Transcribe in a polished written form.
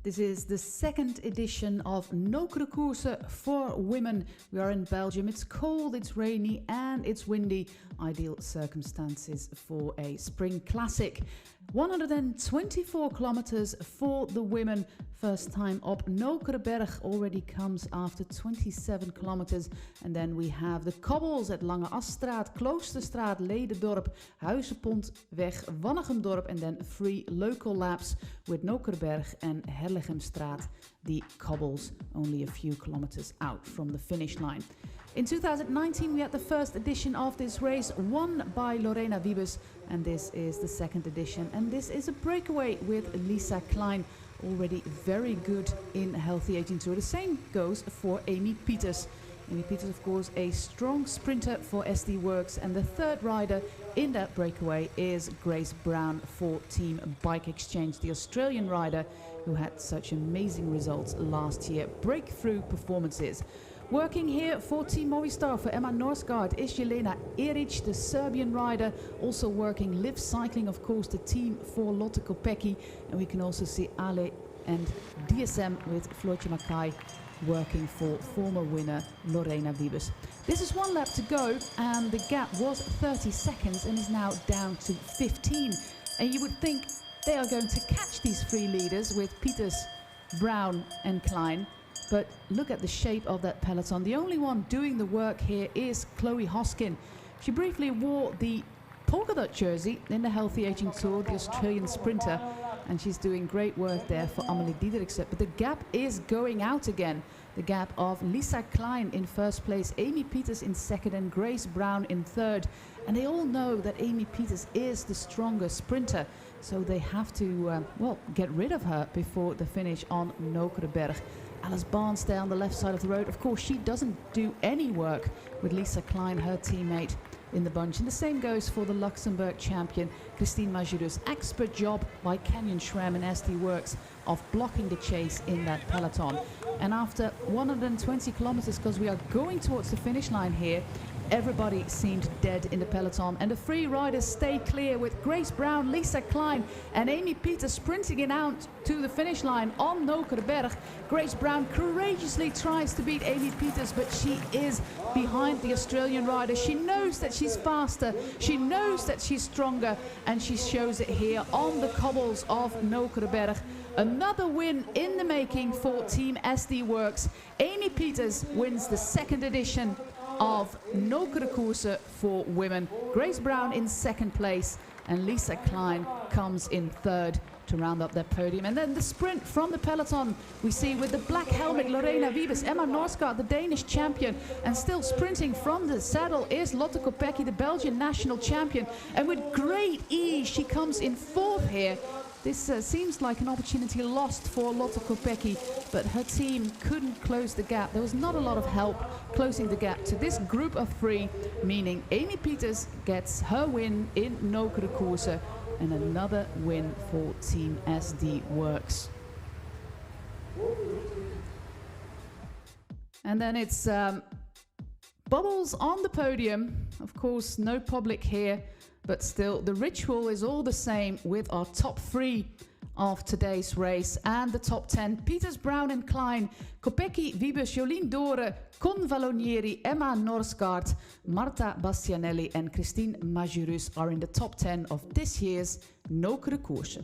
This is the second edition of Nokere Koerse for women. We are in Belgium. It's cold, it's rainy and it's windy. Ideal circumstances for a spring classic. 124 kilometers for the women. First time up. Nokere already comes after 27 kilometers. And then we have the cobbles at Lange Asstraat, Kloosterstraat, Ledendorp, Huizenpontweg, Wannegemdorp, and then 3 local laps with Nokere and Herlichemstraat, the cobbles only a few kilometers out from the finish line. In 2019 we had the first edition of this race, won by Lorena Wiebes, and this is the second edition, and this is a breakaway with Lisa Klein, already very good in Healthy Aging Tour. The same goes for Amy Pieters. Amy Pieters, of course, a strong sprinter for SD Worx, and the third rider in that breakaway is Grace Brown for Team Bike Exchange, the Australian rider who had such amazing results last year, breakthrough performances. Working here for Team Movistar for Emma Norsgaard is Jelena Eric, the Serbian rider. Also working Live Cycling, of course, the team for Lotte Kopecky. And we can also see Ale and DSM with Floortje Mackay working for former winner Lorena Wiebes. This is 1 lap to go and the gap was 30 seconds and is now down to 15. And you would think they are going to catch these 3 leaders with Pieters, Brown and Klein. But look at the shape of that peloton. The only one doing the work here is Chloe Hoskin. She briefly wore the polka dot jersey in the Healthy Aging Tour, the Australian sprinter, and she's doing great work there for Amelie Diederiksen. But the gap is going out again. The gap of Lisa Klein in first place, Amy Pieters in second, and Grace Brown in third. And they all know that Amy Pieters is the stronger sprinter, so they have to, get rid of her before the finish on Nokere. Alice Barnes there on the left side of the road. Of course, she doesn't do any work with Lisa Klein, her teammate, in the bunch. And the same goes for the Luxembourg champion, Christine Majerus. Expert job by Canyon Schramm and SD Worx of blocking the chase in that peloton. And after 120 kilometers, because we are going towards the finish line here, everybody seemed dead in the peloton, and the 3 riders stay clear with Grace Brown, Lisa Klein and Amy Pieters sprinting it out to the finish line on Nokere. Grace Brown courageously tries to beat Amy Pieters, but she is behind the Australian rider. She knows that she's faster, she knows that she's stronger, and she shows it here on the cobbles of Nokere. Another win in the making for Team SD Worx. Amy Pieters wins the second edition of Nokere Koerse for women. Grace Brown in second place and Lisa Klein comes in third to round up their podium. And then the sprint from the peloton we see with the black helmet Lorena Wiebes, Emma Norsgaard, the Danish champion, and still sprinting from the saddle is Lotte Kopecky, the Belgian national champion, and with great ease she comes in fourth here. This seems like an opportunity lost for Lotte Kopecky, but her team couldn't close the gap. There was not a lot of help closing the gap to this group of 3, meaning Amy Pieters gets her win in Nokere Koerse and another win for Team SD Worx. And then it's bubbles on the podium. Of course, no public here. But still, the ritual is all the same with our top 3 of today's race and the top 10. Pieters, Brown and Klein, Kopecky, Wiebes, Jolien Dore, Con Vallonieri, Emma Norsgaard, Marta Bastianelli and Christine Majerus are in the top 10 of this year's Nokere Koerse.